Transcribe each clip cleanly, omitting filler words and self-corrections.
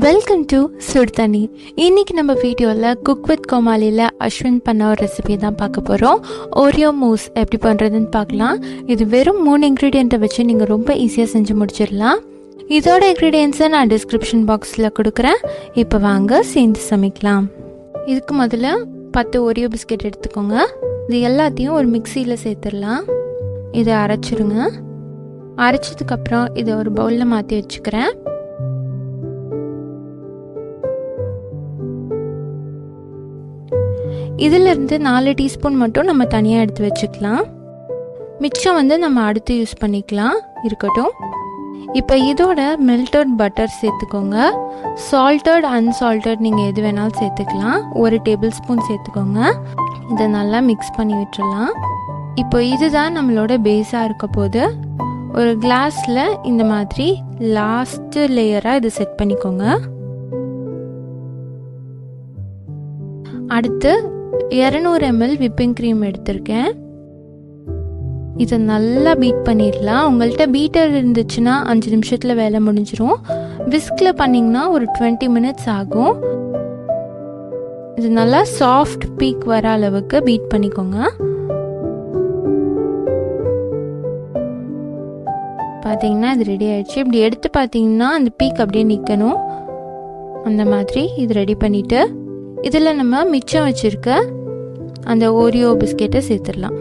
Welcome to சுடுதண்ணி. இன்னைக்கு நம்ம வீடியோவில் குக் வித் கோமாளியில் அஸ்வின் பண்ண ஒரு ரெசிபி தான் பார்க்க போகிறோம். ஓரியோ மூஸ் எப்படி பண்ணுறதுன்னு பார்க்கலாம். இது வெறும் 3 இன்க்ரீடியண்ட்டை வச்சு நீங்கள் ரொம்ப ஈஸியாக செஞ்சு முடிச்சிடலாம். இதோட இன்க்ரீடியன்ஸை நான் டிஸ்கிரிப்ஷன் பாக்ஸில் கொடுக்குறேன். இப்போ வாங்க சேர்ந்து சமைக்கலாம். இதுக்கு முதல்ல 10 ஓரியோ பிஸ்கெட் எடுத்துக்கோங்க. இது எல்லாத்தையும் ஒரு மிக்சியில் சேர்த்துடலாம். இதை அரைச்சிருங்க. அரைச்சதுக்கப்புறம் இதை ஒரு பவுலில் மாற்றி வச்சுக்கிறேன். இதிலிருந்து 4 டீஸ்பூன் மட்டும் நம்ம தனியாக எடுத்து வச்சுக்கலாம். மிச்சம் நம்ம அடுத்து யூஸ் பண்ணிக்கலாம், இருக்கட்டும். இப்போ இதோட மெல்டட் பட்டர் சேர்த்துக்கோங்க. சால்டட் அன்சால்டட் நீங்கள் எது வேணாலும் சேர்த்துக்கலாம். 1 டேபிள் ஸ்பூன் சேர்த்துக்கோங்க. இதை நல்லா மிக்ஸ் பண்ணி விட்டுடலாம். இப்போ இதுதான் நம்மளோட பேஸாக இருக்க போது. ஒரு கிளாஸில் இந்த மாதிரி லாஸ்ட் லேயராக இதை செட் பண்ணிக்கோங்க. அடுத்து 200 ml விப்பிங் க்ரீம் எடுத்திருக்கேன். இதை நல்லா பீட் பண்ணிடலாம். உங்கள்கிட்ட பீட்டர் இருந்துச்சுன்னா 5 நிமிஷத்தில் வேலை முடிஞ்சிடும். விஸ்கில் பண்ணிங்கன்னா ஒரு 20 மினிட்ஸ் ஆகும். இது நல்லா சாஃப்ட் பீக் வர அளவுக்கு பீட் பண்ணிக்கோங்க. பார்த்தீங்கன்னா இது ரெடி ஆயிடுச்சு. இப்படி எடுத்து பார்த்தீங்கன்னா அந்த பீக் அப்படியே நிற்கணும். அந்த மாதிரி இது ரெடி பண்ணிவிட்டு இதில் நம்ம மிச்சம் வச்சுருக்க அந்த ஓரியோ பிஸ்கெட்டை சேர்த்துடலாம்.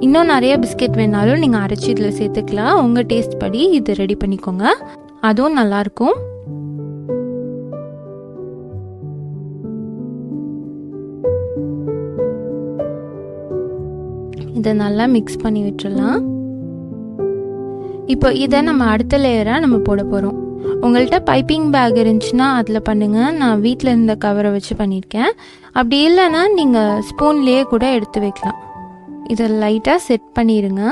இன்னும் நிறைய பிஸ்கெட் வேணாலும் நீங்கள் அரைச்சி இதில் சேர்த்துக்கலாம். உங்கள் டேஸ்ட் படி இது ரெடி பண்ணிக்கோங்க, அதுவும் நல்லாயிருக்கும். இதை நல்லா மிக்ஸ் பண்ணி விட்டுடலாம். இப்போ இதை நம்ம அடுத்த லேயராக நம்ம போட போகிறோம். உங்கள்கிட்ட பைப்பிங் பேக் இருந்துச்சுன்னா அதில் பண்ணுங்கள். நான் வீட்டில் இருந்த கவரை வச்சு பண்ணியிருக்கேன். அப்படி இல்லைன்னா நீங்கள் ஸ்பூன்லேயே கூட எடுத்து வைக்கலாம். இதை லைட்டாக செட் பண்ணிடுங்க.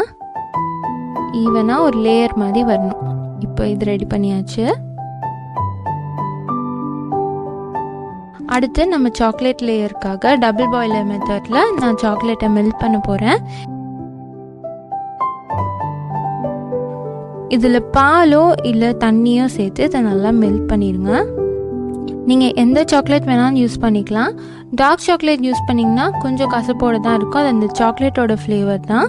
ஈவனாக ஒரு லேயர் மாதிரி வரணும். இப்போ இது ரெடி பண்ணியாச்சு. அடுத்து நம்ம சாக்லேட் லேயருக்காக டபுள் பாய்லர் மெத்தடில் நான் சாக்லேட்டை மெல்ட் பண்ண போகிறேன். இதில் பாலோ இல்லை தண்ணியோ சேர்த்து இதை நல்லா மெல்ட் பண்ணிடுங்க. நீங்கள் எந்த சாக்லேட் வேணாலும் யூஸ் பண்ணிக்கலாம். டார்க் சாக்லேட் யூஸ் பண்ணிங்கன்னா கொஞ்சம் கசப்போடு தான் இருக்கும். அது அந்த சாக்லேட்டோட ஃப்ளேவர் தான்.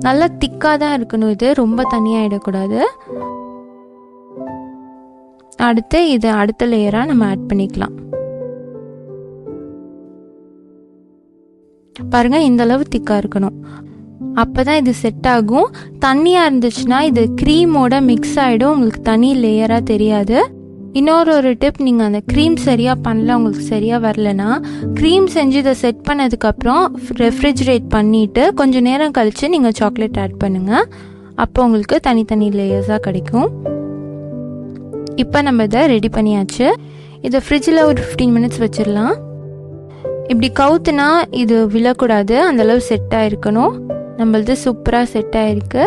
நல்லா திக்காக தான் இருக்கணும். இது ரொம்ப தண்ணியாகிடக்கூடாது. அடுத்து இதை அடுத்த லேயராக நம்ம ஆட் பண்ணிக்கலாம். பாருங்க, இந்த அளவு திக்கா இருக்கணும். அப்பதான் இது செட் ஆகும். தண்ணியா இருந்துச்சுன்னா இது க்ரீமோட மிக்ஸ் ஆகிடும். உங்களுக்கு தனி லேயரா தெரியாது. இன்னொரு டிப், நீங்கள் அந்த க்ரீம் சரியாக பண்ணல, உங்களுக்கு சரியாக வரலனா க்ரீம் செஞ்சு இதை செட் பண்ணதுக்கப்புறம் ரெஃப்ரிஜரேட் பண்ணிவிட்டு கொஞ்சம் நேரம் கழித்து நீங்கள் சாக்லேட் ஆட் பண்ணுங்கள். அப்போ உங்களுக்கு தனித்தனி லேயர்ஸாக கிடைக்கும். இப்போ நம்ம இதை ரெடி பண்ணியாச்சு. இதை ஃப்ரிட்ஜில் ஒரு 15 மினிட்ஸ் வச்சிடலாம். இப்படி கவுத்துனா இது விழக்கூடாது, அந்தளவு செட் ஆகிருக்கணும். நம்மளது சூப்பராக செட் ஆகிருக்கு.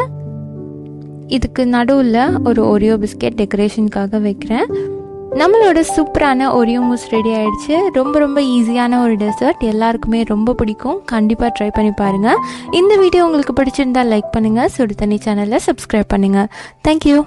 இதுக்கு நடுவில் ஒரு ஓரியோ பிஸ்கெட் டெக்கரேஷனுக்காக வைக்கிறேன். நம்மளோட சூப்பரான ஓரியோ மூஸ் ரெடி ஆகிடுச்சு. ரொம்ப ரொம்ப ஈஸியான ஒரு டெசர்ட், எல்லாருக்குமே ரொம்ப பிடிக்கும். கண்டிப்பாக ட்ரை பண்ணி பாருங்கள். இந்த வீடியோ உங்களுக்கு பிடிச்சிருந்தால் லைக் பண்ணுங்கள். சுடுதண்ணி சேனலை சப்ஸ்கிரைப் பண்ணுங்கள். தேங்க்யூ.